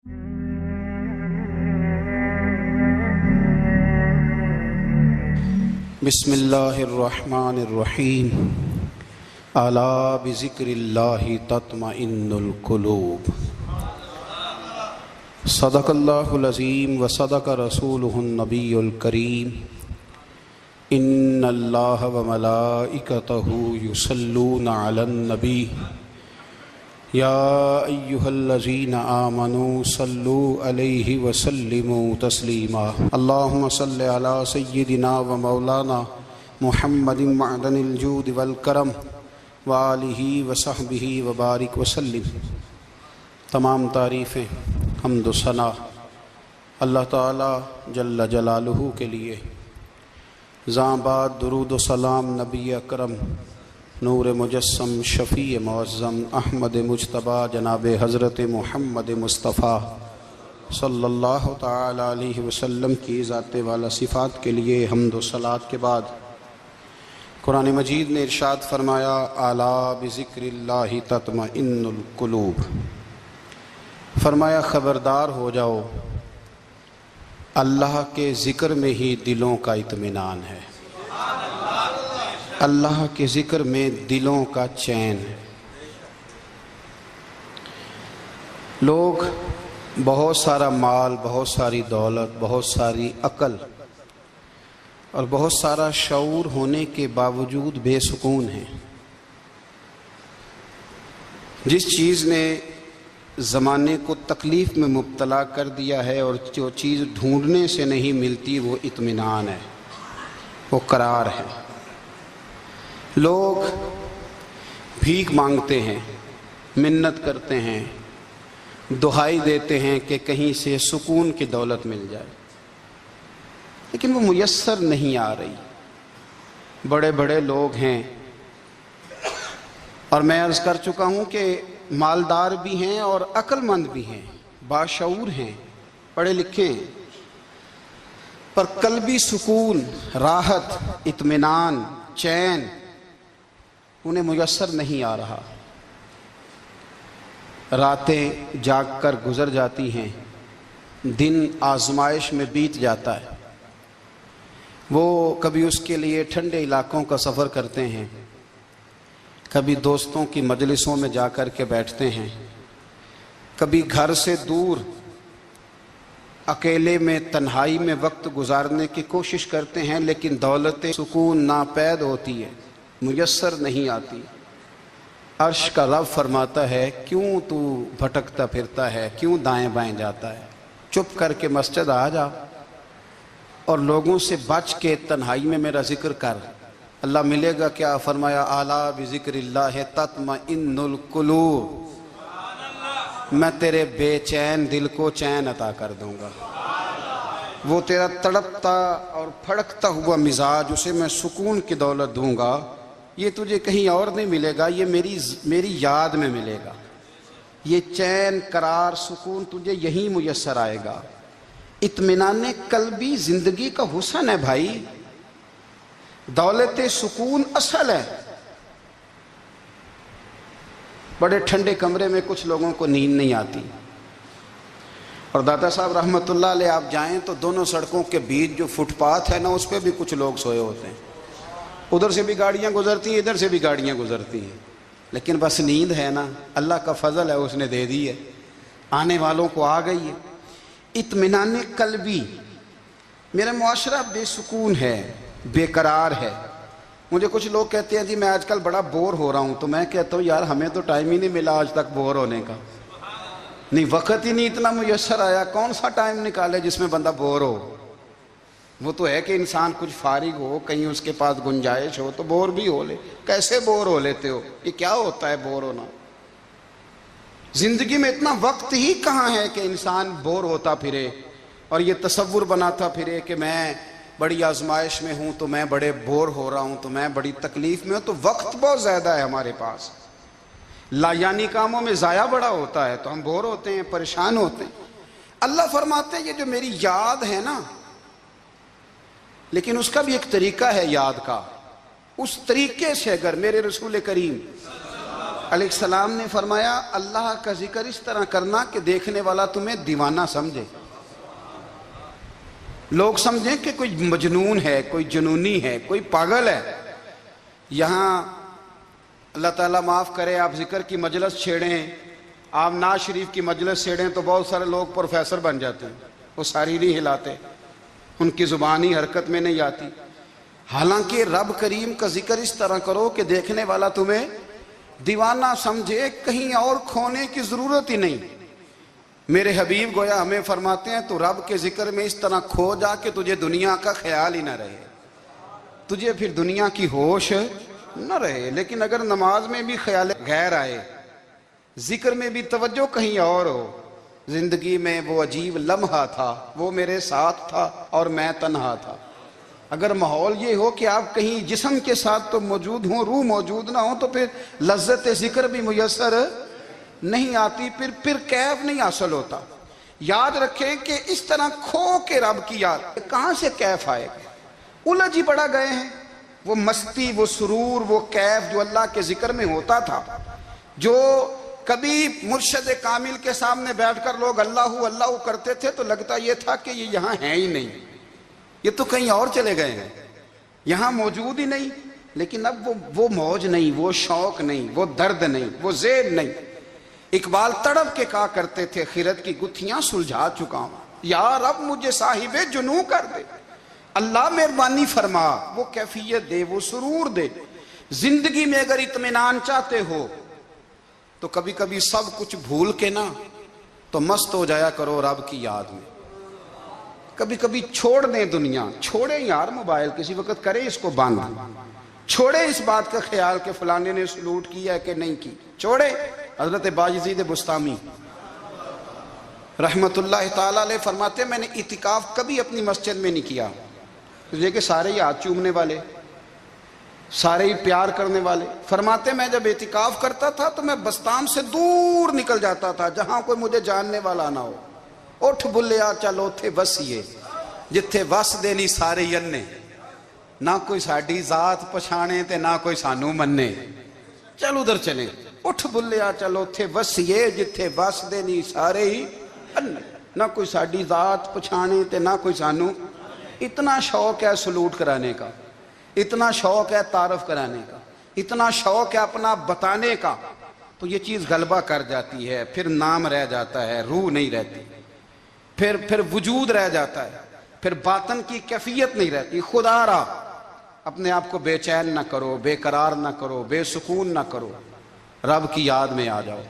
بسم اللہ الرحمن الرحیم الا بذکر اللہ تطمئن القلوب صدق اللہ العظیم وصدق رسولہ النبی الکریم ان اللہ وملائکتہ یصلون علی النبی یا ایہا الذین آمنوا صلوا علیہ وسلموا تسلیما اللہم صل علی سیدنا و مولانا محمد معدن الجود والکرم وآلہ وصحبہ وبارک وسلم۔ تمام تعریفیں حمد و ثنا اللہ تعالی جل جلالہ کے لیے۔ زاں بعد درود و سلام نبی اکرم نور مجسم شفیع معظم احمد مجتبی جناب حضرت محمد مصطفیٰ صلی اللہ تعالی علیہ وسلم کی ذات والا صفات کے لیے حمد و صلات کے بعد قرآن مجید نے ارشاد فرمایا الا بذکر اللہ تطمئن القلوب، فرمایا خبردار ہو جاؤ اللہ کے ذکر میں ہی دلوں کا اطمینان ہے، اللہ کے ذکر میں دلوں کا چین ہے۔ لوگ بہت سارا مال، بہت ساری دولت، بہت ساری عقل اور بہت سارا شعور ہونے کے باوجود بے سکون ہیں۔ جس چیز نے زمانے کو تکلیف میں مبتلا کر دیا ہے اور جو چیز ڈھونڈنے سے نہیں ملتی وہ اطمینان ہے، وہ قرار ہے۔ لوگ بھیک مانگتے ہیں، منت کرتے ہیں، دہائی دیتے ہیں کہ کہیں سے سکون کی دولت مل جائے، لیکن وہ میسر نہیں آ رہی۔ بڑے بڑے لوگ ہیں اور میں عرض کر چکا ہوں کہ مالدار بھی ہیں اور عقل مند بھی ہیں، باشعور ہیں، پڑھے لکھے ہیں، پر قلبی سکون، راحت، اطمینان، چین انہیں میسر نہیں آ رہا۔ راتیں جاگ کر گزر جاتی ہیں، دن آزمائش میں بیت جاتا ہے۔ وہ کبھی اس کے لیے ٹھنڈے علاقوں کا سفر کرتے ہیں، کبھی دوستوں کی مجلسوں میں جا کر کے بیٹھتے ہیں، کبھی گھر سے دور اکیلے میں تنہائی میں وقت گزارنے کی کوشش کرتے ہیں، لیکن دولت سکون ناپید ہوتی ہے، میسر نہیں آتی۔ عرش کا رب فرماتا ہے کیوں تو بھٹکتا پھرتا ہے، کیوں دائیں بائیں جاتا ہے، چپ کر کے مسجد آ جا اور لوگوں سے بچ کے تنہائی میں میرا ذکر کر۔ اللہ ملے گا کیا؟ فرمایا اعلیٰ بذکر اللہ تطمئن القلوب، میں تیرے بے چین دل کو چین عطا کر دوں گا۔ وہ تیرا تڑپتا اور پھڑکتا ہوا مزاج، اسے میں سکون کی دولت دوں گا۔ یہ تجھے کہیں اور نہیں ملے گا، یہ میری یاد میں ملے گا۔ یہ چین، قرار، سکون تجھے یہیں میسر آئے گا۔ اطمینان قلبی زندگی کا حسن ہے بھائی، دولت سکون اصل ہے۔ بڑے ٹھنڈے کمرے میں کچھ لوگوں کو نیند نہیں آتی، اور داتا صاحب رحمۃ اللہ علیہ آپ جائیں تو دونوں سڑکوں کے بیچ جو فٹ پاتھ ہے نا، اس پہ بھی کچھ لوگ سوئے ہوتے ہیں۔ ادھر سے بھی گاڑیاں گزرتی ہیں، ادھر سے بھی گاڑیاں گزرتی ہیں، لیکن بس نیند ہے نا، اللہ کا فضل ہے، اس نے دے دی ہے، آنے والوں کو آ گئی ہے۔ اطمینان قلبی، میرا معاشرہ بے سکون ہے، بے قرار ہے۔ مجھے کچھ لوگ کہتے ہیں جی میں آج کل بڑا بور ہو رہا ہوں، تو میں کہتا ہوں یار ہمیں تو ٹائم ہی نہیں ملا آج تک بور ہونے کا، نہیں وقت ہی نہیں اتنا میسر آیا، کون سا ٹائم نکالے جس میں بندہ بور ہو؟ وہ تو ہے کہ انسان کچھ فارغ ہو، کہیں اس کے پاس گنجائش ہو تو بور بھی ہو لے۔ کیسے بور ہو لیتے ہو؟ یہ کیا ہوتا ہے بور ہونا؟ زندگی میں اتنا وقت ہی کہاں ہے کہ انسان بور ہوتا پھرے اور یہ تصور بناتا پھرے کہ میں بڑی آزمائش میں ہوں، تو میں بڑے بور ہو رہا ہوں، تو میں بڑی تکلیف میں ہوں۔ تو وقت بہت زیادہ ہے ہمارے پاس، لا یعنی کاموں میں ضائع بڑا ہوتا ہے، تو ہم بور ہوتے ہیں، پریشان ہوتے ہیں۔ اللہ فرماتے ہیں یہ جو میری یاد ہے نا، لیکن اس کا بھی ایک طریقہ ہے یاد کا، اس طریقے سے اگر میرے رسول کریم علیہ السلام نے فرمایا اللہ کا ذکر اس طرح کرنا کہ دیکھنے والا تمہیں دیوانہ سمجھے، لوگ سمجھیں کہ کوئی مجنون ہے، کوئی جنونی ہے، کوئی پاگل ہے۔ یہاں اللہ تعالیٰ معاف کرے، آپ ذکر کی مجلس چھیڑیں، آپ نعت شریف کی مجلس چھیڑیں تو بہت سارے لوگ پروفیسر بن جاتے ہیں، وہ ساری نہیں ہلاتے، ان کی زبان ہی حرکت میں نہیں آتی۔ حالانکہ رب کریم کا ذکر اس طرح کرو کہ دیکھنے والا تمہیں دیوانہ سمجھے، کہیں اور کھونے کی ضرورت ہی نہیں۔ میرے حبیب گویا ہمیں فرماتے ہیں تو رب کے ذکر میں اس طرح کھو جا کہ تجھے دنیا کا خیال ہی نہ رہے، تجھے پھر دنیا کی ہوش نہ رہے۔ لیکن اگر نماز میں بھی خیال غیر آئے، ذکر میں بھی توجہ کہیں اور ہو، زندگی میں وہ عجیب لمحہ تھا، وہ میرے ساتھ تھا اور میں تنہا تھا، اگر ماحول یہ ہو کہ آپ کہیں جسم کے ساتھ تو موجود ہوں، روح موجود نہ ہو، تو پھر لذت ذکر بھی میسر نہیں آتی، پھر کیف نہیں حاصل ہوتا۔ یاد رکھیں کہ اس طرح کھو کے رب کی یاد، کہاں سے کیف آئے گا؟ الجھ ہی پڑا گئے ہیں۔ وہ مستی، وہ سرور، وہ کیف جو اللہ کے ذکر میں ہوتا تھا، جو کبھی مرشد کامل کے سامنے بیٹھ کر لوگ اللہ اللہ کرتے تھے تو لگتا یہ تھا کہ یہ یہاں ہیں ہی نہیں، یہ تو کہیں اور چلے گئے ہیں، یہاں موجود ہی نہیں۔ لیکن اب وہ موج نہیں، وہ شوق نہیں، وہ درد نہیں، وہ ذیل نہیں۔ اقبال تڑپ کے کہا کرتے تھے خیرت کی گتھیاں سلجھا چکا ہوں، یا رب مجھے صاحب جنوں کر دے، اللہ مہربانی فرما، وہ کیفیت دے، وہ سرور دے۔ زندگی میں اگر اطمینان چاہتے ہو تو کبھی کبھی سب کچھ بھول کے نا تو مست ہو جایا کرو رب کی یاد میں۔ کبھی کبھی چھوڑ دیں دنیا، چھوڑیں یار موبائل، کسی وقت کریں اس کو بند، چھوڑیں اس بات کا خیال کہ فلانے نے سلوٹ کیا ہے کہ نہیں کی، چھوڑیں۔ حضرت باجزید بستامی رحمت اللہ تعالیٰ علیہ فرماتے ہیں میں نے اعتکاف کبھی اپنی مسجد میں نہیں کیا، اس لیے کہ سارے ہی ہاتھ چومنے والے، سارے ہی پیار کرنے والے۔ فرماتے ہیں میں جب اعتکاف کرتا تھا تو میں بستام سے دور نکل جاتا تھا جہاں کوئی مجھے جاننے والا نہ ہو۔ اٹھ بلیا چلو تھے وسیے جتھے وس دے نہیں سارے ینے، نہ کوئی ساڈی ذات پچھانے تے نہ کوئی سانو مننے، چل ادھر چلیں۔ اٹھ بلیا چلو تھے وسیے جتھے وس دے نہیں سارے ہی انے، نہ کوئی ساڈی ذات پچھانے تے نہ کوئی سانو۔ اتنا شوق ہے سلوٹ کرانے کا، اتنا شوق ہے تعارف کرانے کا، اتنا شوق ہے اپنا بتانے کا، تو یہ چیز غلبہ کر جاتی ہے، پھر نام رہ جاتا ہے، روح نہیں رہتی، پھر وجود رہ جاتا ہے، پھر باطن کی کیفیت نہیں رہتی۔ خدا را اپنے آپ کو بے چین نہ کرو، بے قرار نہ کرو، بے سکون نہ کرو، رب کی یاد میں آ جاؤ،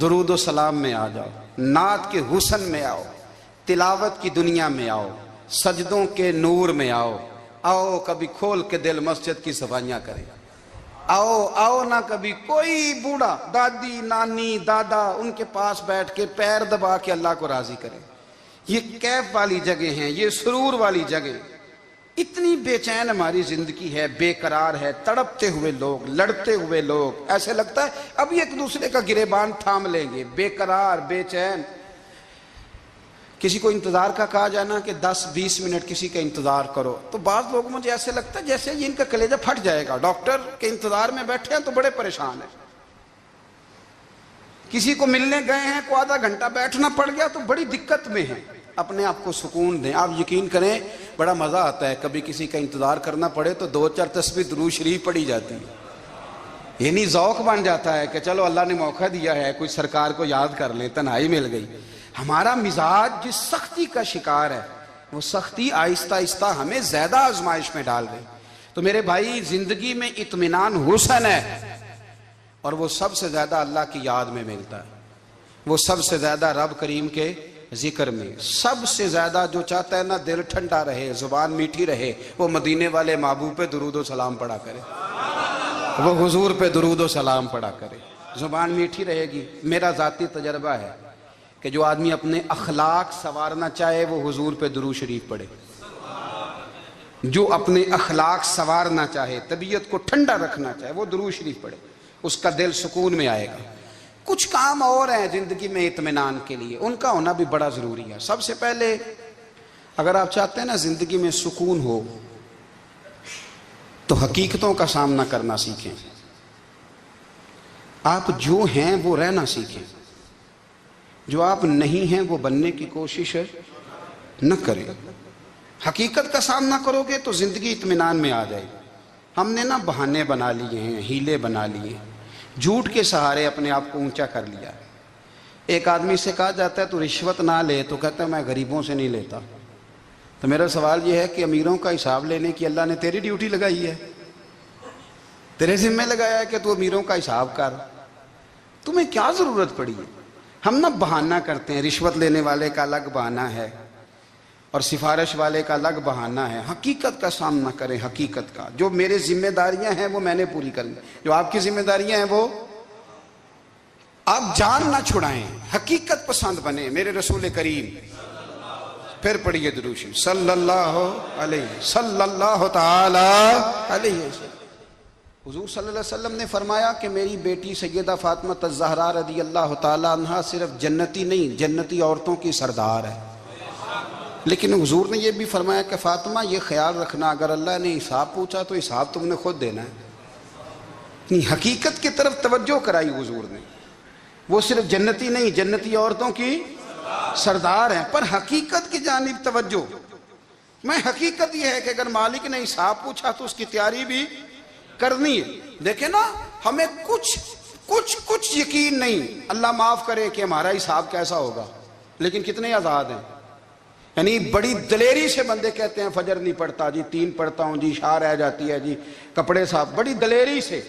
درود و سلام میں آ جاؤ، نعت کے حسن میں آؤ، تلاوت کی دنیا میں آؤ، سجدوں کے نور میں آؤ۔ آؤ کبھی کھول کے دل مسجد کی صفائیاں کریں، آؤ نہ کبھی کوئی بوڑھا، دادی، نانی، دادا، ان کے پاس بیٹھ کے پیر دبا کے اللہ کو راضی کریں۔ یہ کیف والی جگہ ہیں، یہ سرور والی جگہ۔ اتنی بے چین ہماری زندگی ہے، بے قرار ہے، تڑپتے ہوئے لوگ، لڑتے ہوئے لوگ، ایسے لگتا ہے ابھی ایک دوسرے کا گریبان تھام لیں گے، بے قرار، بے چین۔ کسی کو انتظار کا کہا جانا کہ 10-20 منٹ کسی کا انتظار کرو تو بعض لوگ مجھے ایسے لگتا ہے جیسے ان کا کلیجہ پھٹ جائے گا، ڈاکٹر کے انتظار میں بیٹھے ہیں تو بڑے پریشان ہیں۔ کسی کو ملنے گئے ہیں کو آدھا گھنٹہ بیٹھنا پڑ گیا تو بڑی دقت میں ہیں۔ اپنے آپ کو سکون دیں۔ آپ یقین کریں بڑا مزہ آتا ہے، کبھی کسی کا انتظار کرنا پڑے تو 2-4 تسبیح درود شریف پڑھی جاتی ہے، یعنی ذوق بن جاتا ہے کہ چلو اللہ نے موقع دیا ہے، کوئی سرکار کو یاد کر لیں، تنہائی مل گئی۔ ہمارا مزاج جس سختی کا شکار ہے وہ سختی آہستہ آہستہ ہمیں زیادہ آزمائش میں ڈال گئی۔ تو میرے بھائی زندگی میں اطمینان حسن ہے، اور وہ سب سے زیادہ اللہ کی یاد میں ملتا ہے، وہ سب سے زیادہ رب کریم کے ذکر میں۔ سب سے زیادہ جو چاہتا ہے نا دل ٹھنڈا رہے، زبان میٹھی رہے، وہ مدینے والے محبوب پہ درود و سلام پڑھا کرے، وہ حضور پہ درود و سلام پڑھا کرے، زبان میٹھی رہے گی۔ میرا ذاتی تجربہ ہے کہ جو آدمی اپنے اخلاق سنوارنا چاہے وہ حضور پہ درود شریف پڑھے، جو اپنے اخلاق سنوارنا چاہے، طبیعت کو ٹھنڈا رکھنا چاہے، وہ درود شریف پڑھے، اس کا دل سکون میں آئے گا۔ کچھ کام اور ہیں زندگی میں اطمینان کے لیے، ان کا ہونا بھی بڑا ضروری ہے۔ سب سے پہلے اگر آپ چاہتے ہیں نا زندگی میں سکون ہو تو حقیقتوں کا سامنا کرنا سیکھیں۔ آپ جو ہیں وہ رہنا سیکھیں، جو آپ نہیں ہیں وہ بننے کی کوشش نہ کریں۔ حقیقت کا سامنا کرو گے تو زندگی اطمینان میں آ جائے گی۔ ہم نے نا بہانے بنا لیے ہیں، ہیلے بنا لیے ہیں، جھوٹ کے سہارے اپنے آپ کو اونچا کر لیا۔ ایک آدمی سے کہا جاتا ہے تو رشوت نہ لے، تو کہتا ہے میں غریبوں سے نہیں لیتا۔ تو میرا سوال یہ ہے کہ امیروں کا حساب لینے کی اللہ نے تیری ڈیوٹی لگائی ہے، تیرے ذمہ لگایا ہے کہ تو امیروں کا حساب کر، تمہیں کیا ضرورت پڑی ہے؟ ہم نا بہانہ کرتے ہیں، رشوت لینے والے کا الگ بہانہ ہے اور سفارش والے کا الگ بہانہ ہے۔ حقیقت کا سامنا کریں، حقیقت کا۔ جو میرے ذمہ داریاں ہیں وہ میں نے پوری کرنی، جو آپ کی ذمہ داریاں ہیں وہ آپ جان نہ چھڑائیں، حقیقت پسند بنیں۔ میرے رسول کریم، پھر پڑھیے درود شریف صلی اللہ تعالی علیہ وسلم۔ حضور صلی اللہ علیہ وسلم نے فرمایا کہ میری بیٹی سیدہ فاطمہ الزہرا رضی اللہ تعالی عنہا صرف جنتی نہیں، جنتی عورتوں کی سردار ہے۔ لیکن حضور نے یہ بھی فرمایا کہ فاطمہ یہ خیال رکھنا اگر اللہ نے حساب پوچھا تو حساب تم نے خود دینا ہے۔ حقیقت کی طرف توجہ کرائی حضور نے، وہ صرف جنتی نہیں، جنتی عورتوں کی سردار ہیں، پر حقیقت کی جانب توجہ۔ میں حقیقت یہ ہے کہ اگر مالک نے حساب پوچھا تو اس کی تیاری بھی کرنی ہے۔ دیکھیں نا، ہمیں کچھ یقین نہیں، اللہ معاف کرے کہ ہمارا حساب کیسا ہوگا، لیکن کتنے آزاد ہیں۔ یعنی بڑی دلیری سے بندے کہتے ہیں فجر نہیں پڑھتا جی، 3 پڑھتا ہوں جی، شاہ رہ جاتی ہے جی، کپڑے صاف، بڑی دلیری سے۔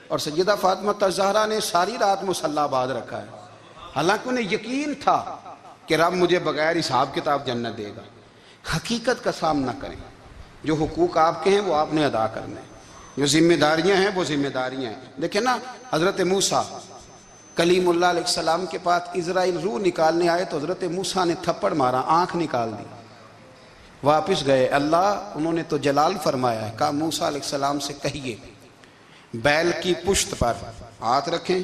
اور سیدہ فاطمہ الزہرا نے ساری رات مصلی باندھ رکھا ہے، حالانکہ انہیں یقین تھا کہ رب مجھے بغیر حساب کتاب جنت دے گا۔ حقیقت کا سامنا کریں، جو حقوق آپ کے ہیں وہ آپ نے ادا کرنے ہیں، جو ذمہ داریاں ہیں وہ ذمہ داریاں ہیں۔ دیکھیں نا، حضرت موسیٰ کلیم اللہ علیہ السلام کے پاس اسرائیل روح نکالنے آئے تو حضرت موسیٰ نے تھپڑ مارا، آنکھ نکال دی، واپس گئے۔ اللہ انہوں نے تو جلال فرمایا ہے، کہا موسیٰ علیہ السلام سے کہیے بیل کی پشت پر ہاتھ رکھیں،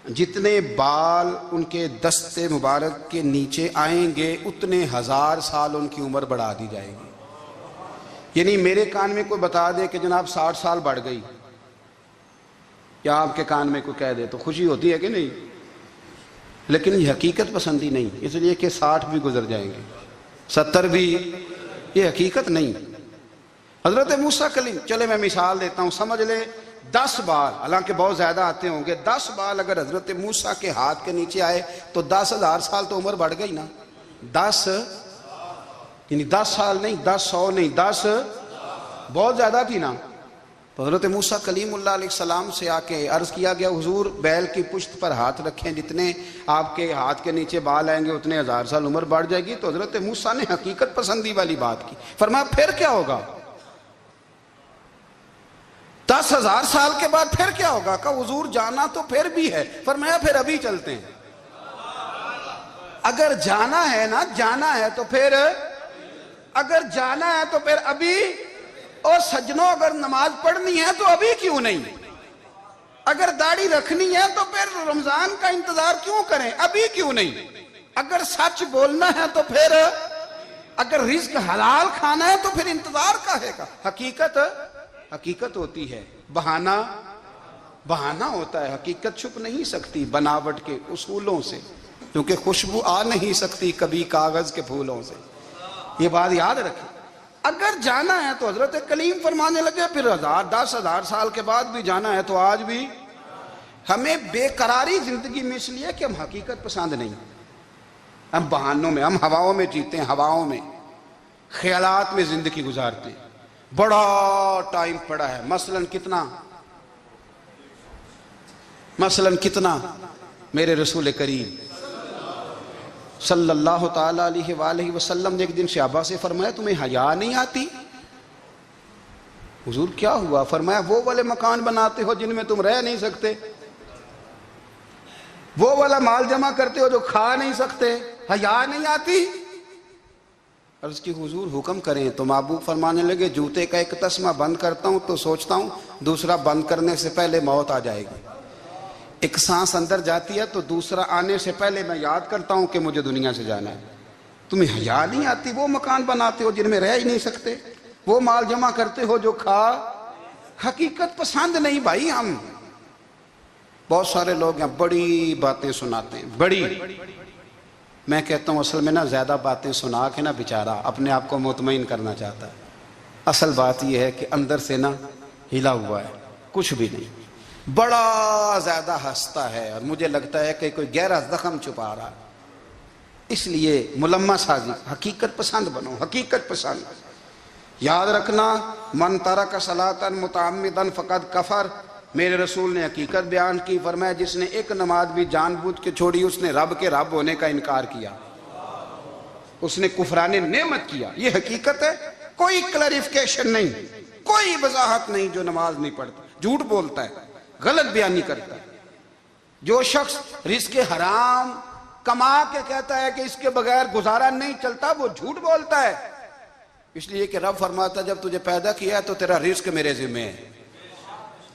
جتنے بال ان کے دستے مبارک کے نیچے آئیں گے اتنے 1000 سال ان کی عمر بڑھا دی جائے گی۔ یعنی میرے کان میں کوئی بتا دے کہ جناب 60 سال بڑھ گئی، یا آپ کے کان میں کوئی کہہ دے تو خوشی ہوتی ہے کہ نہیں؟ لیکن یہ حقیقت پسندی نہیں، اس لیے کہ 60 بھی گزر جائیں گے، 70 بھی، یہ حقیقت نہیں۔ حضرت موسیٰ کلیم، چلے میں مثال دیتا ہوں، سمجھ لے 10 بال، حالانکہ بہت زیادہ آتے ہوں گے، 10 بال اگر حضرت موسیٰ کے ہاتھ کے نیچے آئے تو 10,000 سال تو عمر بڑھ گئی نا۔ 10 یعنی 10 سال نہیں، 10 100 نہیں، 10 بہت زیادہ تھی نا۔ تو حضرت موسیٰ کلیم اللہ علیہ السلام سے آ کے عرض کیا گیا، حضور بیل کی پشت پر ہاتھ رکھیں، جتنے آپ کے ہاتھ کے نیچے بال آئیں گے اتنے 1000 سال عمر بڑھ جائے گی۔ تو حضرت موسیٰ نے حقیقت پسندی والی بات کی، فرمایا پھر کیا ہوگا؟ 10,000 سال کے بعد پھر کیا ہوگا؟ کہا حضور جانا تو پھر بھی ہے، فرمایا پھر ابھی چلتے ہیں۔ اگر جانا ہے نا، جانا ہے تو پھر، اگر جانا ہے تو پھر ابھی۔ اور سجنوں، اگر نماز پڑھنی ہے تو ابھی کیوں نہیں؟ اگر داڑھی رکھنی ہے تو پھر رمضان کا انتظار کیوں کریں، ابھی کیوں نہیں؟ اگر سچ بولنا ہے تو پھر، اگر رزق حلال کھانا ہے تو پھر انتظار کا ہے گا۔ حقیقت ہوتی ہے، بہانہ ہوتا ہے، حقیقت چھپ نہیں سکتی بناوٹ کے اصولوں سے، کیونکہ خوشبو آ نہیں سکتی کبھی کاغذ کے پھولوں سے۔ یہ بات یاد رکھیں، اگر جانا ہے تو حضرت کلیم فرمانے لگے پھر 10,000 سال کے بعد بھی جانا ہے تو آج بھی۔ ہمیں بے قراری زندگی میں اس لیے کہ ہم حقیقت پسند نہیں، ہم بہانوں میں، ہم ہواؤں میں جیتے ہیں، ہواؤں میں، خیالات میں زندگی گزارتے ہیں۔ بڑا ٹائم پڑا ہے، مثلاً کتنا میرے رسول کریم صلی اللہ تعالیٰ علیہ وآلہ وسلم نے ایک دن صحابہ سے فرمایا تمہیں حیا نہیں آتی؟ حضور کیا ہوا؟ فرمایا وہ والے مکان بناتے ہو جن میں تم رہ نہیں سکتے، وہ والا مال جمع کرتے ہو جو کھا نہیں سکتے، حیا نہیں آتی؟ عرض کی حضور حکم کریں تو محبوب فرمانے لگے جوتے کا ایک تسمہ بند کرتا ہوں تو سوچتا ہوں دوسرا بند کرنے سے پہلے موت آ جائے گی، ایک سانس اندر جاتی ہے تو دوسرا آنے سے پہلے میں یاد کرتا ہوں کہ مجھے دنیا سے جانا ہے۔ تمہیں حیا نہیں آتی؟ وہ مکان بناتے ہو جن میں رہ ہی نہیں سکتے، وہ مال جمع کرتے ہو جو کھا۔ حقیقت پسند نہیں بھائی ہم، بہت سارے لوگ ہیں بڑی باتیں سناتے ہیں، بڑی، میں کہتا ہوں اصل میں نا زیادہ باتیں سنا کے نا بیچارہ اپنے آپ کو مطمئن کرنا چاہتا ہے، اصل بات یہ ہے کہ اندر سے نا ہلا ہوا ہے، کچھ بھی نہیں، بڑا زیادہ ہنستا ہے اور مجھے لگتا ہے کہ کوئی گہرا زخم چھپا رہا ہے۔ اس لیے ملمہ سازی، حقیقت پسند بنو، حقیقت پسند۔ یاد رکھنا، من ترک صلاۃ متعمدا فقد کفر، میرے رسول نے حقیقت بیان کی، فرمایا جس نے ایک نماز بھی جان بوجھ کے چھوڑی اس نے رب کے رب ہونے کا انکار کیا، اس نے کفران نعمت کیا۔ یہ حقیقت ہے، کوئی کلیریفیکیشن نہیں، کوئی وضاحت نہیں۔ جو نماز نہیں پڑھتا، جھوٹ بولتا ہے، غلط بیانی کرتا ہے، جو شخص رزق حرام کما کے کہتا ہے کہ اس کے بغیر گزارا نہیں چلتا، وہ جھوٹ بولتا ہے۔ اس لیے کہ رب فرماتا ہے جب تجھے پیدا کیا ہے تو تیرا رزق میرے ذمہ ہے۔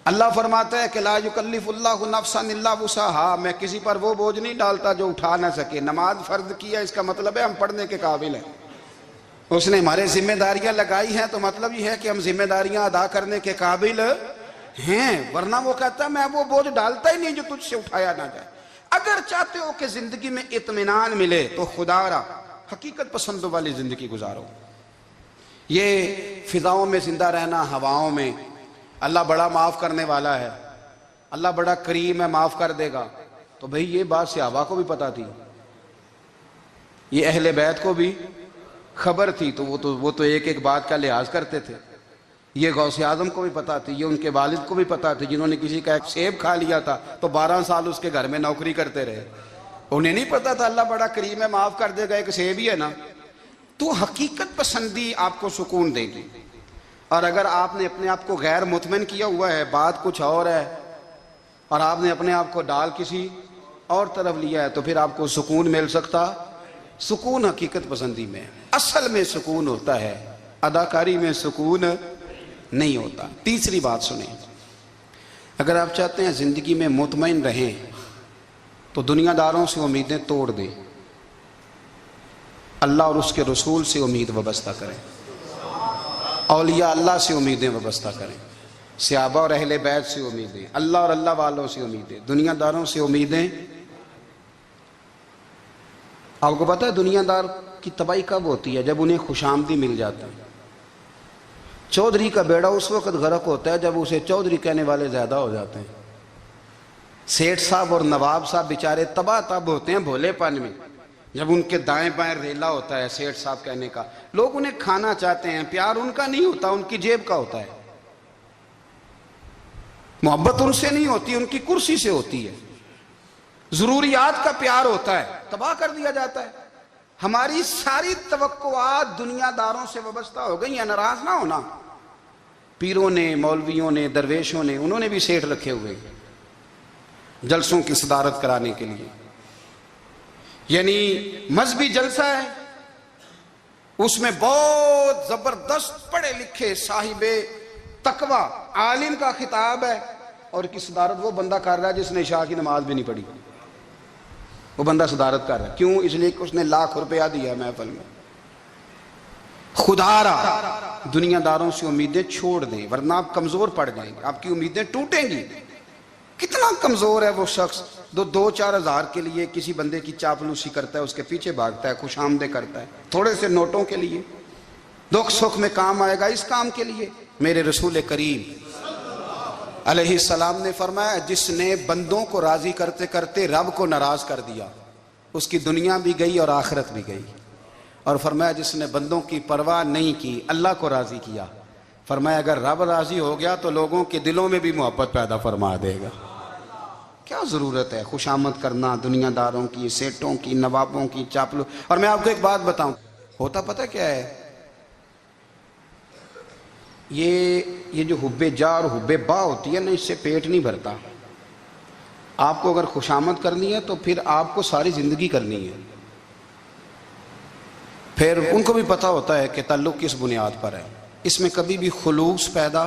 اللہ فرماتا ہے کہ لا یکلف اللہ نفسا الا وسعہا، میں کسی پر وہ بوجھ نہیں ڈالتا جو اٹھا نہ سکے۔ نماز فرض کیا، اس کا مطلب ہے ہم پڑھنے کے قابل ہیں، اس نے ہمارے ذمہ داریاں لگائی ہیں، تو مطلب یہ ہے کہ ہم ذمہ داریاں ادا کرنے کے قابل ہیں، ورنہ وہ کہتا ہے میں وہ بوجھ ڈالتا ہی نہیں جو تجھ سے اٹھایا نہ جائے۔ اگر چاہتے ہو کہ زندگی میں اطمینان ملے تو خدا را حقیقت پسندوں والی زندگی گزارو۔ یہ فضاؤں میں زندہ رہنا، ہواؤں میں، اللہ بڑا معاف کرنے والا ہے، اللہ بڑا کریم ہے، معاف کر دے گا، تو بھئی یہ بات صحابہ کو بھی پتا تھی، یہ اہل بیت کو بھی خبر تھی، تو وہ تو ایک ایک بات کا لحاظ کرتے تھے۔ یہ غوث اعظم کو بھی پتا تھی، یہ ان کے والد کو بھی پتا تھی، جنہوں نے کسی کا ایک سیب کھا لیا تھا تو 12 سال اس کے گھر میں نوکری کرتے رہے، انہیں نہیں پتا تھا اللہ بڑا کریم ہے، معاف کر دے گا، ایک سیب ہی ہے نا۔ تو حقیقت پسندی آپ کو سکون دے گی، اور اگر آپ نے اپنے آپ کو غیر مطمئن کیا ہوا ہے، بات کچھ اور ہے، اور آپ نے اپنے آپ کو ڈال کسی اور طرف لیا ہے، تو پھر آپ کو سکون مل سکتا؟ سکون حقیقت پسندی میں، اصل میں سکون ہوتا ہے، اداکاری میں سکون نہیں ہوتا۔ تیسری بات سنیں، اگر آپ چاہتے ہیں زندگی میں مطمئن رہیں تو دنیا داروں سے امیدیں توڑ دیں، اللہ اور اس کے رسول سے امید وابستہ کریں، اولیاء اللہ سے امیدیں وابستہ کریں، صحابہ اور اہل بیت سے امیدیں، اللہ اور اللہ والوں سے امیدیں، دنیا داروں سے امیدیں۔ آپ کو پتہ ہے دنیا دار کی تباہی کب ہوتی ہے؟ جب انہیں خوشامدی مل جاتا ہے۔ چودھری کا بیڑا اس وقت غرق ہوتا ہے جب اسے چودھری کہنے والے زیادہ ہو جاتے ہیں۔ سیٹھ صاحب اور نواب صاحب بیچارے تباہ تب ہوتے ہیں بھولے پن میں، جب ان کے دائیں بائیں ریلا ہوتا ہے سیٹھ صاحب کہنے کا، لوگ انہیں کھانا چاہتے ہیں، پیار ان کا نہیں ہوتا، ان کی جیب کا ہوتا ہے، محبت ان سے نہیں ہوتی، ان کی کرسی سے ہوتی ہے، ضروریات کا پیار ہوتا ہے، تباہ کر دیا جاتا ہے۔ ہماری ساری توقعات دنیا داروں سے وابستہ ہو گئی ہیں، ناراض نہ ہونا۔ پیروں نے، مولویوں نے، درویشوں نے، انہوں نے بھی سیٹھ رکھے ہوئے جلسوں کی صدارت کرانے کے لیے، یعنی مذہبی جلسہ ہے، اس میں بہت زبردست پڑھے لکھے صاحب تقوی عالم کا خطاب ہے، اور کی صدارت وہ بندہ کر رہا ہے جس نے عشاء کی نماز بھی نہیں پڑھی، وہ بندہ صدارت کر رہا ہے۔ کیوں؟ اس لیے کہ اس نے ₹1,00,000 دیا محفل میں۔ خدا را دنیا داروں سے امیدیں چھوڑ دیں، ورنہ آپ کمزور پڑ جائیں گے، آپ کی امیدیں ٹوٹیں گی۔ کتنا کمزور ہے وہ شخص جو 2-4 ہزار کے لیے کسی بندے کی چاپلوسی کرتا ہے، اس کے پیچھے بھاگتا ہے، خوش آمدیں کرتا ہے، تھوڑے سے نوٹوں کے لیے، دکھ سکھ میں کام آئے گا اس کام کے لیے۔ میرے رسول کریم علیہ السلام نے فرمایا جس نے بندوں کو راضی کرتے کرتے رب کو ناراض کر دیا، اس کی دنیا بھی گئی اور آخرت بھی گئی۔ اور فرمایا جس نے بندوں کی پرواہ نہیں کی، اللہ کو راضی کیا، فرمایا اگر رب راضی ہو گیا تو لوگوں کے دلوں میں بھی محبت پیدا فرما دے گا۔ کیا ضرورت ہے خوشامد کرنا دنیا داروں کی، سیٹوں کی، نوابوں کی، چاپلو۔ اور میں آپ کو ایک بات بتاؤں، ہوتا پتہ کیا ہے؟ یہ جو حب جا اور حب با ہوتی ہے نا، اس سے پیٹ نہیں بھرتا۔ آپ کو اگر خوشامد کرنی ہے تو پھر آپ کو ساری زندگی کرنی ہے۔ پھر ان کو بھی پتہ ہوتا ہے کہ تعلق کس بنیاد پر ہے، اس میں کبھی بھی خلوص پیدا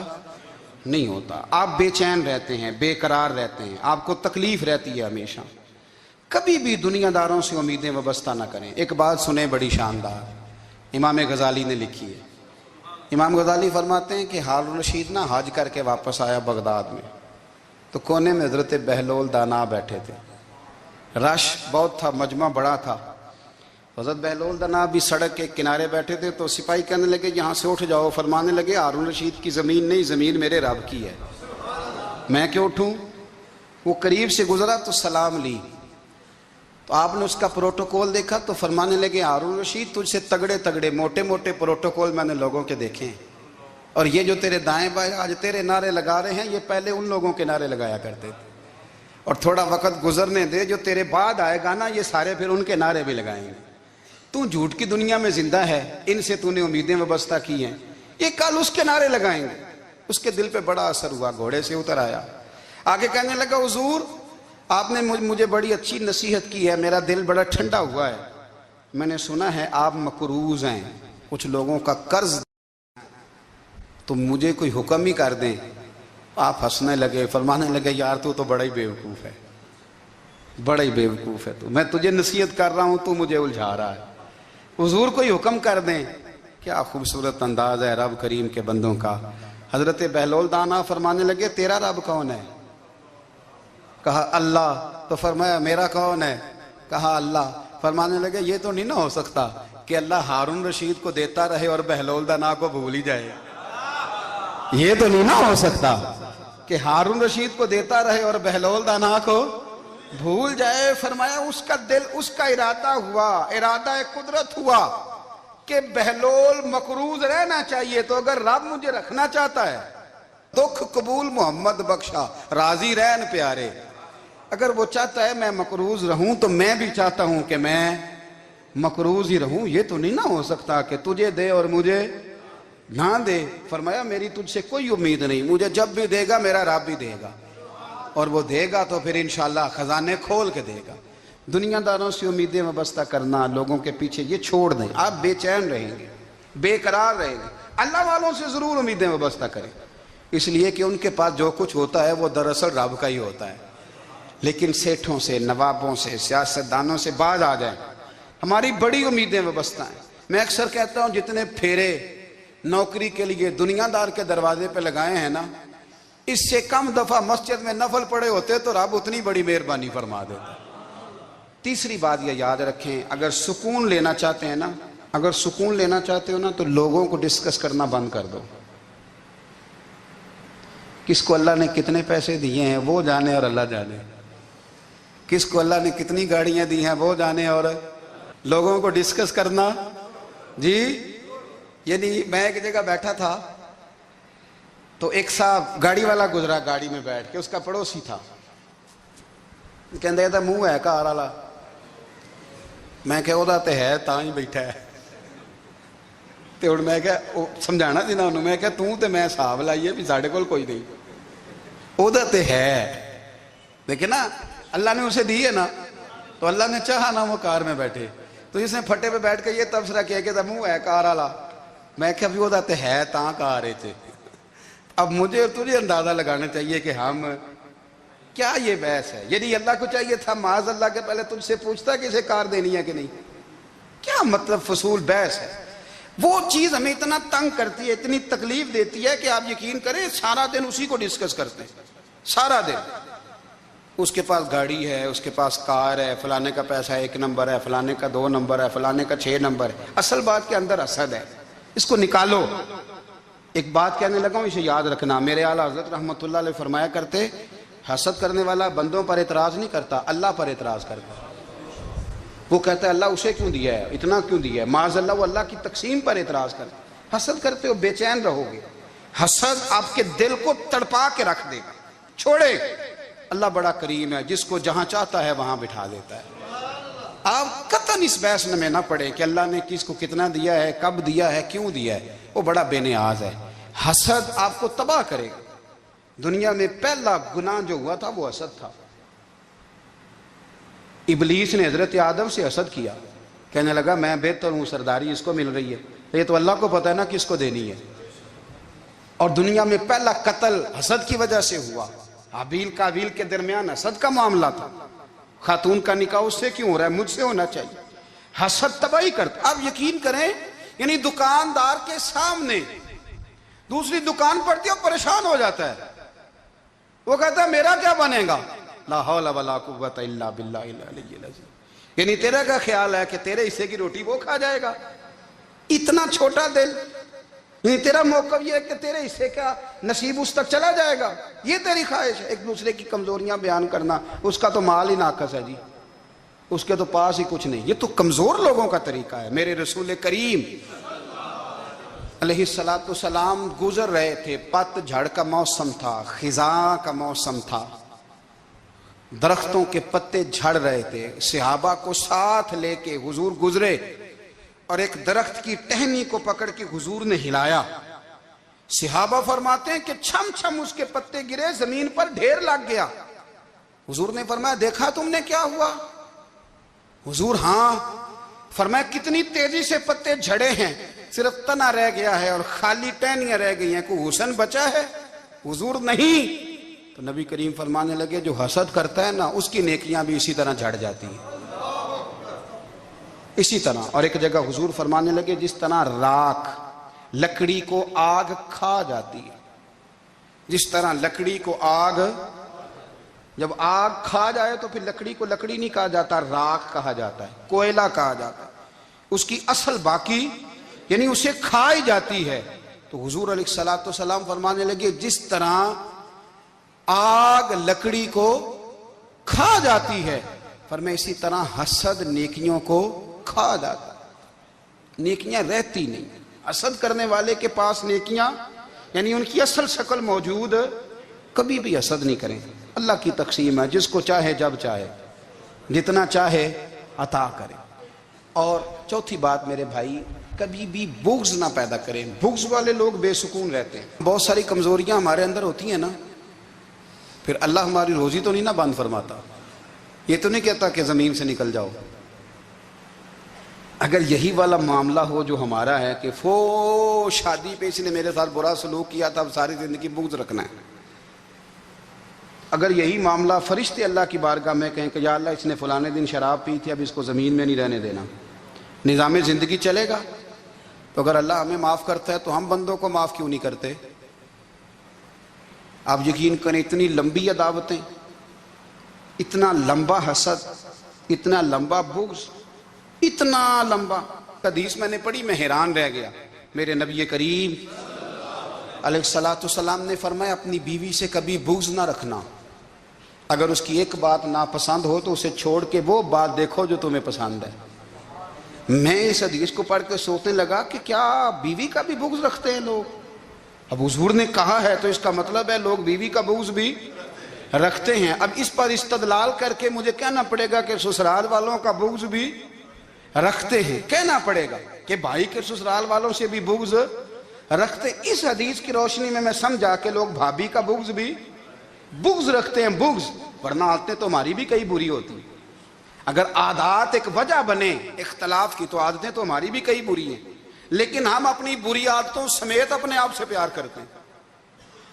نہیں ہوتا۔ آپ بے چین رہتے ہیں، بے قرار رہتے ہیں، آپ کو تکلیف رہتی ہے ہمیشہ۔ کبھی بھی دنیا داروں سے امیدیں وابستہ نہ کریں۔ ایک بات سنیں بڑی شاندار، امام غزالی نے لکھی ہے۔ امام غزالی فرماتے ہیں کہ ہارون رشید حج کر کے واپس آیا بغداد میں، تو کونے میں حضرت بہلول دانا بیٹھے تھے، رش بہت تھا، مجمع بڑا تھا۔ حضرت بہلول دانا بھی سڑک کے کنارے بیٹھے تھے، تو سپاہی کہنے لگے یہاں سے اٹھ جاؤ۔ فرمانے لگے ہارون رشید کی زمین نہیں، زمین میرے رب کی ہے، میں کیوں اٹھوں؟ وہ قریب سے گزرا تو سلام لی، تو آپ نے اس کا پروٹوکول دیکھا تو فرمانے لگے ہارون رشید تجھ سے تگڑے تگڑے موٹے موٹے پروٹوکول میں نے لوگوں کے دیکھے ہیں، اور یہ جو تیرے دائیں بائیں آج تیرے نعرے لگا رہے ہیں، یہ پہلے ان لوگوں کے نعرے لگایا کرتے تھے، اور تھوڑا وقت گزرنے دے، جو تیرے بعد آئے گا نا، یہ سارے پھر ان کے نعرے بھی لگائیں گے۔ تو جھوٹ کی دنیا میں زندہ ہے، ان سے تو نے امیدیں وابستہ کی ہیں، یہ کل اس کے نعرے لگائیں گے۔ اس کے دل پہ بڑا اثر ہوا، گھوڑے سے اتر آیا، آگے کہنے لگا حضور آپ نے مجھے بڑی اچھی نصیحت کی ہے، میرا دل بڑا ٹھنڈا ہوا ہے، میں نے سنا ہے آپ مقروض ہیں، کچھ لوگوں کا قرض، تو مجھے کوئی حکم ہی کر دیں۔ آپ ہنسنے لگے، فرمانے لگے یار تو بڑا ہی بیوقوف ہے، بڑا ہی بیوقوف ہے تو، میں تجھے نصیحت کر رہا ہوں تو مجھے الجھا رہا ہے، حضور کوئی حکم کر دیں۔ کیا خوبصورت انداز ہے رب کریم کے بندوں کا۔ حضرت بہلول دانا فرمانے لگے تیرا رب کون ہے؟ کہا اللہ۔ تو فرمایا میرا کون ہے؟ کہا اللہ۔ فرمانے لگے یہ تو نہیں نہ ہو سکتا کہ اللہ ہارون رشید کو دیتا رہے اور بہلول دانا کو بھول ہی جائے، یہ تو نہیں نہ ہو سکتا کہ ہارون رشید کو دیتا رہے اور بہلول دانا کو بھول جائے۔ فرمایا اس کا دل، اس کا ارادہ ہوا، ارادہ قدرت ہوا کہ بہلول مقروض رہنا چاہیے، تو اگر رب مجھے رکھنا چاہتا ہے، دکھ قبول محمد بخشا راضی رہن پیارے، اگر وہ چاہتا ہے میں مقروض رہوں تو میں بھی چاہتا ہوں کہ میں مقروض ہی رہوں، یہ تو نہیں نہ ہو سکتا کہ تجھے دے اور مجھے نہ دے۔ فرمایا میری تجھ سے کوئی امید نہیں، مجھے جب بھی دے گا میرا رب بھی دے گا، اور وہ دے گا تو پھر انشاءاللہ خزانے کھول کے دے گا۔ دنیا داروں سے امیدیں وابستہ کرنا، لوگوں کے پیچھے، یہ چھوڑ دیں، آپ بے چین رہیں گے، بے قرار رہیں گے۔ اللہ والوں سے ضرور امیدیں وابستہ کریں، اس لیے کہ ان کے پاس جو کچھ ہوتا ہے وہ دراصل رب کا ہی ہوتا ہے۔ لیکن سیٹھوں سے، نوابوں سے، سیاستدانوں سے باز آ جائیں، ہماری بڑی امیدیں وابستہ ہیں۔ میں اکثر کہتا ہوں جتنے پھیرے نوکری کے لیے دنیا دار کے دروازے پہ لگائے ہیں نا، اس سے کم دفعہ مسجد میں نفل پڑے ہوتے تو رب اتنی بڑی مہربانی فرما دیتا۔ تیسری بات یہ یاد رکھیں، اگر سکون لینا چاہتے ہیں نا، اگر سکون لینا چاہتے ہو نا، تو لوگوں کو ڈسکس کرنا بند کر دو۔ کس کو اللہ نے کتنے پیسے دیے ہیں وہ جانے اور اللہ جانے، کس کو اللہ نے کتنی گاڑیاں دی ہیں وہ جانے، اور لوگوں کو ڈسکس کرنا جی۔ یعنی میں ایک جگہ بیٹھا تھا تو ایک صاحب گاڑی والا گزرا، گاڑی میں بیٹھ کے، اس کا پڑوسی تھا، کہندے تھا منہ ہے کار والا، میں کہ وہ تے ہے تاں ہی بیٹھا ہے، تے ہن میں کہ سمجھانا سی نا انہوں، میں کہ توں تے میں حساب لائیے بھی ساڈے کول کوئی نہیں، وہ تے ہے، دیکھیں نا اللہ نے اسے دی ہے نا، تو اللہ نے چاہا نا وہ کار میں بیٹھے، تو اس نے پھٹے پہ بیٹھ کے یہ تبصرہ کیا کہ منہ ہے کار والا، میں کہ ابھی وہ تے ہے تاں کار ہے تھے۔ اب مجھے اور تجھے اندازہ لگانا چاہیے کہ ہم کیا یہ بحث ہے، یعنی اللہ کو چاہیے تھا معاذ اللہ کے پہلے تجھ سے پوچھتا کہ اسے کار دینی ہے کہ نہیں، کیا مطلب فضول بحث ہے۔ وہ چیز ہمیں اتنا تنگ کرتی ہے، اتنی تکلیف دیتی ہے کہ آپ یقین کریں سارا دن اسی کو ڈسکس کرتے ہیں، سارا دن۔ اس کے پاس گاڑی ہے، اس کے پاس کار ہے، فلانے کا پیسہ 1 نمبر ہے، فلانے کا 2 نمبر ہے، فلانے کا 6 نمبر ہے، اصل بات کے اندر حسد ہے، اس کو نکالو۔ ایک بات کہنے لگا ہوں، اسے یاد رکھنا، میرے اعلیٰ حضرت رحمۃ اللہ علیہ فرمایا کرتے، حسد کرنے والا بندوں پر اعتراض نہیں کرتا، اللہ پر اعتراض کرتا۔ وہ کہتا ہے اللہ اسے کیوں دیا ہے، اتنا کیوں دیا ہے، معاذ اللہ وہ اللہ کی تقسیم پر اعتراض کرتا۔ حسد کرتے ہو بے چین رہو گے، حسد آپ کے دل کو تڑپا کے رکھ دے گا، چھوڑے۔ اللہ بڑا کریم ہے، جس کو جہاں چاہتا ہے وہاں بٹھا دیتا ہے۔ آپ قطعاً اس بحث میں نہ پڑے کہ اللہ نے کس کو کتنا دیا ہے، کب دیا ہے، کیوں دیا ہے، وہ بڑا بے نیاز ہے۔ حسد آپ کو تباہ کرے گا۔ دنیا میں پہلا گناہ جو ہوا تھا وہ حسد تھا۔ ابلیس نے حضرت آدم سے حسد کیا، کہنے لگا میں بہتر ہوں، سرداری اس کو مل رہی ہے، یہ تو اللہ کو پتہ ہے نا کس کو دینی ہے۔ اور دنیا میں پہلا قتل حسد کی وجہ سے ہوا، حابیل قابیل کے درمیان حسد کا معاملہ تھا، خاتون کا نکاح اس سے کیوں ہو رہا ہے، مجھ سے ہونا چاہیے۔ حسد تباہی کرتا۔ آپ یقین کریں، یعنی دکاندار کے سامنے دوسری دکان پڑتی ہے اور پریشان ہو جاتا ہے، وہ کہتا ہے میرا کیا بنے گا؟ لا حول ولا قوت الا باللہ العلی العظیم. یعنی تیرا کیا خیال ہے کہ تیرے حصے کی روٹی وہ کھا جائے گا؟ اتنا چھوٹا دل. یعنی تیرا موقف یہ ہے کہ تیرے حصے کا نصیب اس تک چلا جائے گا، یہ تیری خواہش ہے. ایک دوسرے کی کمزوریاں بیان کرنا، اس کا تو مال ہی ناقص ہے جی، اس کے تو پاس ہی کچھ نہیں. یہ تو کمزور لوگوں کا طریقہ ہے. میرے رسول کریم علیہ الصلوۃ والسلام گزر رہے تھے، پت جھڑ کا موسم تھا، خزاں کا موسم تھا، درختوں کے پتے جھڑ رہے تھے. صحابہ کو ساتھ لے کے حضور گزرے اور ایک درخت کی ٹہنی کو پکڑ کے حضور نے ہلایا. صحابہ فرماتے ہیں کہ چھم چھم اس کے پتے گرے، زمین پر ڈھیر لگ گیا. حضور نے فرمایا دیکھا تم نے کیا ہوا؟ حضور ہاں. فرمایا کتنی تیزی سے پتے جھڑے ہیں، صرف تنا رہ گیا ہے اور خالی ٹہنیاں رہ گئی ہیں، کوئی حسن بچا ہے؟ حضور نہیں. تو نبی کریم فرمانے لگے جو حسد کرتا ہے نا اس کی نیکیاں بھی اسی طرح جھڑ جاتی ہیں، اسی طرح. اور ایک جگہ حضور فرمانے لگے جس طرح راکھ لکڑی کو آگ کھا جاتی ہے، جس طرح لکڑی کو آگ، جب آگ کھا جائے تو پھر لکڑی کو لکڑی نہیں کہا جاتا، راکھ کہا جاتا ہے، کوئلہ کہا جاتا ہے، اس کی اصل باقی یعنی اسے کھائی جاتی ہے. تو حضور علیہ الصلوۃ والسلام فرمانے لگے جس طرح آگ لکڑی کو کھا جاتی ہے، فرمایا اسی طرح حسد نیکیوں کو کھا جاتا ہے، نیکیاں رہتی نہیں. حسد کرنے والے کے پاس نیکیاں یعنی ان کی اصل شکل موجود، کبھی بھی حسد نہیں کریں. اللہ کی تقسیم ہے، جس کو چاہے جب چاہے جتنا چاہے عطا کرے. اور چوتھی بات میرے بھائی، کبھی بھی بغض نہ پیدا کریں. بغض والے لوگ بے سکون رہتے ہیں. بہت ساری کمزوریاں ہمارے اندر ہوتی ہیں نا، پھر اللہ ہماری روزی تو نہیں نہ بند فرماتا. یہ تو نہیں کہتا کہ زمین سے نکل جاؤ. اگر یہی والا معاملہ ہو جو ہمارا ہے کہ شادی پہ اس نے میرے ساتھ برا سلوک کیا تھا، اب ساری زندگی بغض رکھنا ہے. اگر یہی معاملہ فرشتے اللہ کی بارگاہ میں کہیں کہ یا اللہ اس نے فلانے دن شراب پی تھی، اب اس کو زمین میں نہیں رہنے دینا، نظام زندگی چلے گا. تو اگر اللہ ہمیں معاف کرتا ہے تو ہم بندوں کو معاف کیوں نہیں کرتے؟ آپ یقین کریں اتنی لمبی عداوتیں، اتنا لمبا حسد، اتنا لمبا بغض، اتنا لمبا. حدیث میں نے پڑھی میں حیران رہ گیا. میرے نبی کریم علیہ الصلوۃ والسلام نے فرمایا اپنی بیوی سے کبھی بغض نہ رکھنا. اگر اس کی ایک بات ناپسند ہو تو اسے چھوڑ کے وہ بات دیکھو جو تمہیں پسند ہے. میں اس حدیث کو پڑھ کے سوچنے لگا کہ کیا بیوی کا بھی بغض رکھتے ہیں لوگ؟ اب حضور نے کہا ہے تو اس کا مطلب ہے لوگ بیوی کا بغض بھی رکھتے ہیں. اب اس پر استدلال کر کے مجھے کہنا پڑے گا کہ سسرال والوں کا بغض بھی رکھتے ہیں. کہنا پڑے گا کہ بھائی کے سسرال والوں سے بھی بغض رکھتے. اس حدیث کی روشنی میں سمجھا کہ لوگ بھابھی کا بغض بھی بغض رکھتے ہیں. بغض، ورنہ عادتیں تو ہماری بھی کئی بری ہوتی ہیں. اگر عادات ایک وجہ بنے اختلاف کی تو عادتیں تو ہماری بھی کئی بری ہیں، لیکن ہم اپنی بری عادتوں سمیت اپنے آپ سے پیار کرتے ہیں،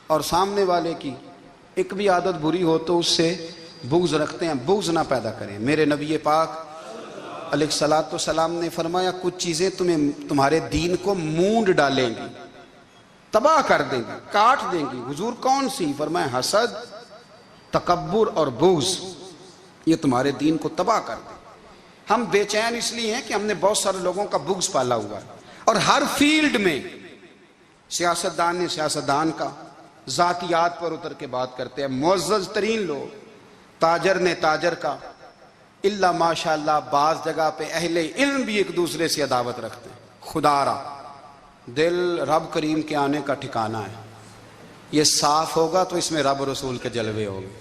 اور سامنے والے کی ایک بھی عادت بری ہو تو اس سے بغض رکھتے ہیں. بغض نہ پیدا کریں. میرے نبی پاک علیہ الصلوۃ والسلام نے فرمایا کچھ چیزیں تمہارے دین کو مونڈ ڈالیں گی، تباہ کر دیں گی، کاٹ دیں گی. حضور کون سی؟ فرمایا حسد، تکبر اور بغض، یہ تمہارے دین کو تباہ کر دیں. ہم بے چین اس لیے ہیں کہ ہم نے بہت سارے لوگوں کا بغض پالا ہوا ہے، اور ہر فیلڈ میں سیاستدان نے سیاستدان کا، ذاتیات پر اتر کے بات کرتے ہیں، معزز ترین لوگ، تاجر نے تاجر کا، اللہ ماشاء اللہ بعض جگہ پہ اہل علم بھی ایک دوسرے سے عداوت رکھتے ہیں. خدا را دل رب کریم کے آنے کا ٹھکانہ ہے. یہ صاف ہوگا تو اس میں رب رسول کے جلوے ہوں گے.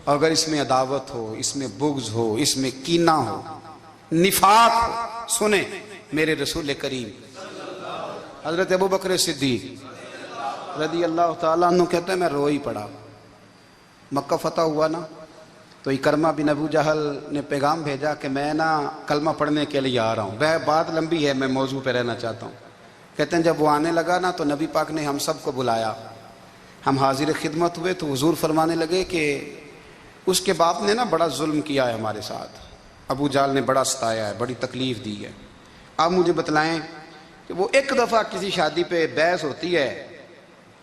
اگر اس میں عداوت ہو، اس میں بغض ہو، اس میں کینہ ہو، نفاق ہو، سنیں میرے رسول کریم حضرت ابو بکر صدیق رضی اللہ تعالیٰ عنہ کہتے ہیں میں رو ہی پڑا. مکہ فتح ہوا نا تو اکرمہ بن ابو جہل نے پیغام بھیجا کہ میں نا کلمہ پڑھنے کے لیے آ رہا ہوں. بات لمبی ہے، میں موضوع پہ رہنا چاہتا ہوں. کہتے ہیں جب وہ آنے لگا نا تو نبی پاک نے ہم سب کو بلایا. ہم حاضر خدمت ہوئے تو حضور فرمانے لگے کہ اس کے باپ نے نا بڑا ظلم کیا ہے ہمارے ساتھ، ابو جہل نے بڑا ستایا ہے، بڑی تکلیف دی ہے. آپ مجھے بتلائیں کہ وہ ایک دفعہ کسی شادی پہ بحث ہوتی ہے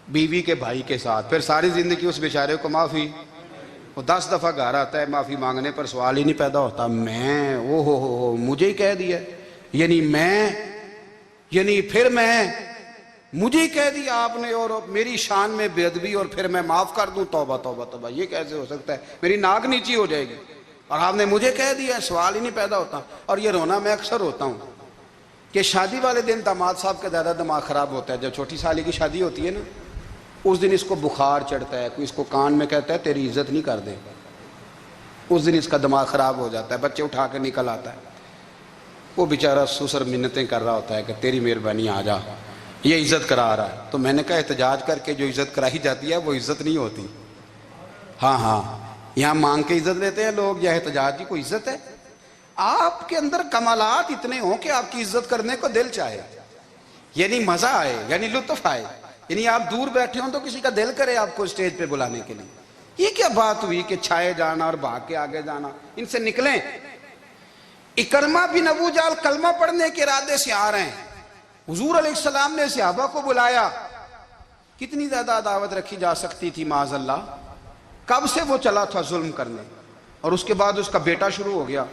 بیوی کے بھائی کے ساتھ، پھر ساری زندگی اس بیچارے کو معافی، وہ 10 دفعہ گھر آتا ہے معافی مانگنے پر سوال ہی نہیں پیدا ہوتا، میں او ہو مجھے ہی کہہ دیا، یعنی پھر مجھے ہی کہہ دیا آپ نے، اور میری شان میں بے ادبی، اور پھر میں معاف کر دوں؟ توبہ توبہ توبہ، یہ کیسے ہو سکتا ہے؟ میری ناک نیچی ہو جائے گی، اور آپ نے مجھے کہہ دیا، سوال ہی نہیں پیدا ہوتا۔ اور یہ رونا میں اکثر ہوتا ہوں کہ شادی والے دن داماد صاحب کا زیادہ دماغ خراب ہوتا ہے۔ جب چھوٹی سالی کی شادی ہوتی ہے نا، اس دن اس کو بخار چڑھتا ہے، کوئی اس کو کان میں کہتا ہے تیری عزت نہیں کر دے، اس دن اس کا دماغ خراب ہو جاتا ہے، بچے اٹھا کے نکل آتا ہے، وہ بیچارہ سسر منتیں کر رہا ہوتا ہے کہ تیری مہربانی آ جا، یہ عزت کرا رہا ہے۔ تو میں نے کہا احتجاج کر کے جو عزت کرائی جاتی ہے وہ عزت نہیں ہوتی۔ ہاں یہاں مانگ کے عزت لیتے ہیں لوگ، یا احتجاج کی کوئی عزت ہے؟ آپ کے اندر کمالات اتنے ہوں کہ آپ کی عزت کرنے کو دل چاہے، یعنی مزہ آئے، یعنی لطف آئے، یعنی آپ دور بیٹھے ہوں تو کسی کا دل کرے آپ کو اسٹیج پہ بلانے کے لیے۔ یہ کیا بات ہوئی کہ چھائے جانا اور بھاگ کے آگے جانا؟ ان سے نکلیں۔ اکرمہ بن ابو جہل کلمہ پڑھنے کے ارادے سے آ رہے ہیں، حضور علیہ السلام نے صحابہ کو بلایا، کتنی زیادہ دعوت رکھی جا سکتی تھی معاذ اللہ؟ کب سے وہ چلا تھا ظلم کرنے، اور اس کے بعد اس کا بیٹا شروع ہو گیا،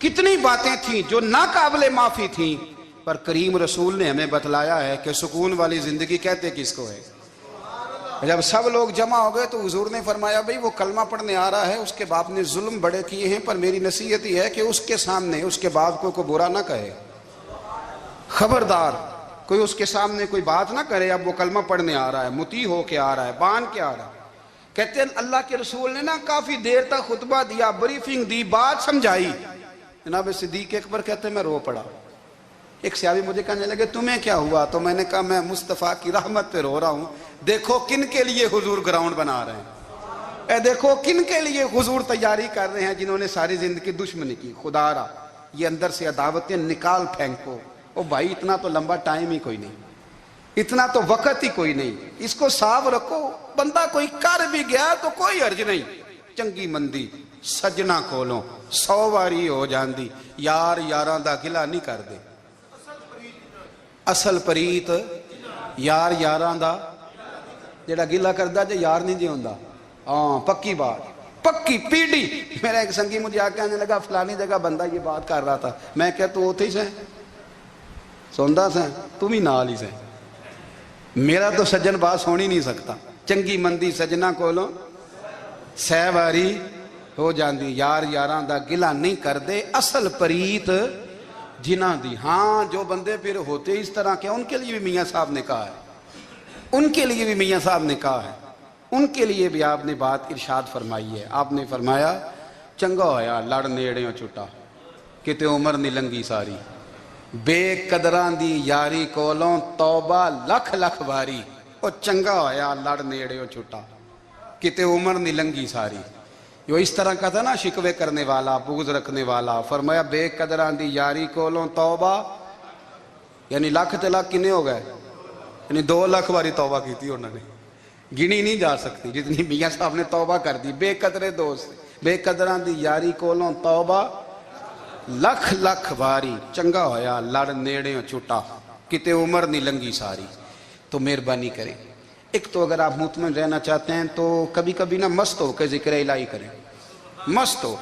کتنی باتیں تھیں جو ناقابل معافی تھیں، پر کریم رسول نے ہمیں بتلایا ہے کہ سکون والی زندگی کہتے کس کو ہے؟ جب سب لوگ جمع ہو گئے تو حضور نے فرمایا بھئی وہ کلمہ پڑھنے آ رہا ہے، اس کے باپ نے ظلم بڑے کیے ہیں، پر میری نصیحت یہ ہے کہ اس کے سامنے اس کے باپ کو کوئی برا نہ کہے، خبردار کوئی اس کے سامنے کوئی بات نہ کرے۔ اب وہ کلمہ پڑھنے آ رہا ہے، مطیع ہو کے آ رہا ہے، بان کے آ رہا ہے۔ کہتے ہیں اللہ کے رسول نے نا کافی دیر تک خطبہ دیا، بریفنگ دی، بات سمجھائی۔ جناب صدیق اکبر کہتے ہیں میں رو پڑا۔ ایک صحابی مجھے کہنے لگے تمہیں کیا ہوا؟ تو میں نے کہا میں مصطفیٰ کی رحمت پہ رو رہا ہوں، دیکھو کن کے لیے حضور گراؤنڈ بنا رہے ہیں، اے دیکھو کن کے لیے حضور تیاری کر رہے ہیں، جنہوں نے ساری زندگی دشمنی کی۔ خدا را یہ اندر سے عداوتیں نکال پھینکو۔ او بھائی اتنا تو لمبا ٹائم ہی کوئی نہیں، اتنا تو وقت ہی کوئی نہیں، اس کو صاف رکھو۔ بندہ کوئی کر بھی گیا تو کوئی حرج نہیں، چنگی مندی سجنا کولوں 100 واری ہو جاندی، یار یاراں دا گلا نہیں کر دے، اصل پریت یار یاراں دا جڑا گلا کردا جے یار نہیں جے ہوندا۔ ہاں پکی بات، پکی پیڑی۔ میرا ایک سنگی مجھے آ کے آنے لگا فلانی جگہ بندہ یہ بات کر رہا تھا، میں کہ تو اوتھے ہی سے سوندا سے تم ہی نال ہی سے، میرا تو سجن بات سن ہی نہیں سکتا۔ چنگی مندی سجنا کولوں 100 واری ہو جاندی، یار یاراں دا گلا نہیں کر دے، اصل پریت جنہ دی۔ ہاں جو بندے پھر ہوتے اس طرح کے، ان کے لیے بھی میاں صاحب نے کہا ہے، ان کے لیے بھی میاں صاحب نے کہا ہے، ان کے لیے بھی آپ نے بات ارشاد فرمائی ہے۔ آپ نے فرمایا چنگا ہویا لڑ نیڑیوں چھٹا، کتے عمر نہیں لنگی ساری، بے قدران دی یاری کولوں توبہ لکھ لکھ باری، او چنگا ہویا لڑ نیڑیوں چھٹا، کتے عمر نہیں لنگی ساری۔ جو اس طرح کا تھا نا شکوے کرنے والا، بغض رکھنے والا، فرمایا بے قدران دی یاری کولوں توبہ، یعنی لاکھ تے لاکھ کنے ہو گئے، یعنی 2 لاکھ باری توبہ کی تھی انہوں نے، گنی نہیں جا سکتی جتنی میاں صاحب نے توبہ کر دی۔ بے قدرے دوست، بے قدران دی یاری کولوں توبہ لکھ لکھ باری، چنگا ہویا لڑ نیڑیوں چھٹا، کتے عمر نہیں لنگی ساری۔ تو مہربانی کریں، ایک تو اگر آپ مطمئن رہنا چاہتے ہیں تو کبھی کبھی نا مست ہو کے ذکر الہی کریں، مست ہو،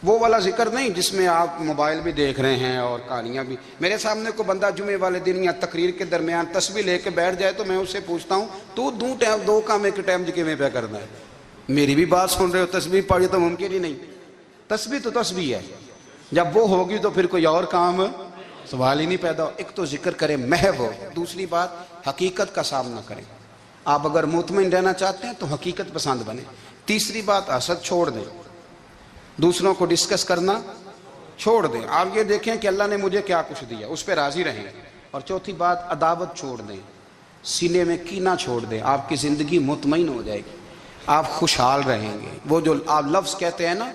وہ والا ذکر نہیں جس میں آپ موبائل بھی دیکھ رہے ہیں اور کہانیاں بھی۔ میرے سامنے کو بندہ جمعے والے دن یا تقریر کے درمیان تسبیح لے کے بیٹھ جائے تو میں اس سے پوچھتا ہوں تو دو کام ایک ٹائم جکے میں پہ کرنا ہے؟ میری بھی بات سن رہے ہو، تسبیح پڑھی تو ممکن ہی نہیں، تسبیح تو تسبیح ہے، جب وہ ہوگی تو پھر کوئی اور کام سوال ہی نہیں پیدا ہو۔ ایک تو ذکر کریں محو ہو، دوسری بات حقیقت کا سامنا کریں۔ آپ اگر مطمئن رہنا چاہتے ہیں تو حقیقت پسند بنیں۔ تیسری بات حسد چھوڑ دیں، دوسروں کو ڈسکس کرنا چھوڑ دیں، آپ یہ دیکھیں کہ اللہ نے مجھے کیا کچھ دیا، اس پہ راضی رہیں۔ اور چوتھی بات عداوت چھوڑ دیں، سینے میں کینہ چھوڑ دیں، آپ کی زندگی مطمئن ہو جائے گی، آپ خوشحال رہیں گے۔ وہ جو آپ لفظ کہتے ہیں نا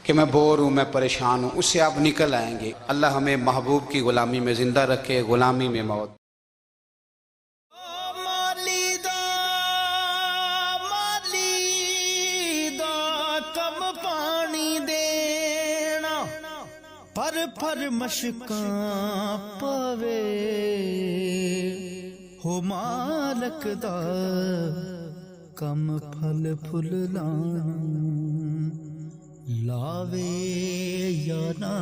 کہ میں بور ہوں، میں پریشان ہوں، اس سے آپ نکل آئیں گے۔ اللہ ہمیں محبوب کی غلامی میں زندہ رکھے، غلامی میں موت۔ پر مشکاں پوے ہو مالک دا کم پھل پھل لانا لاوے یا نہ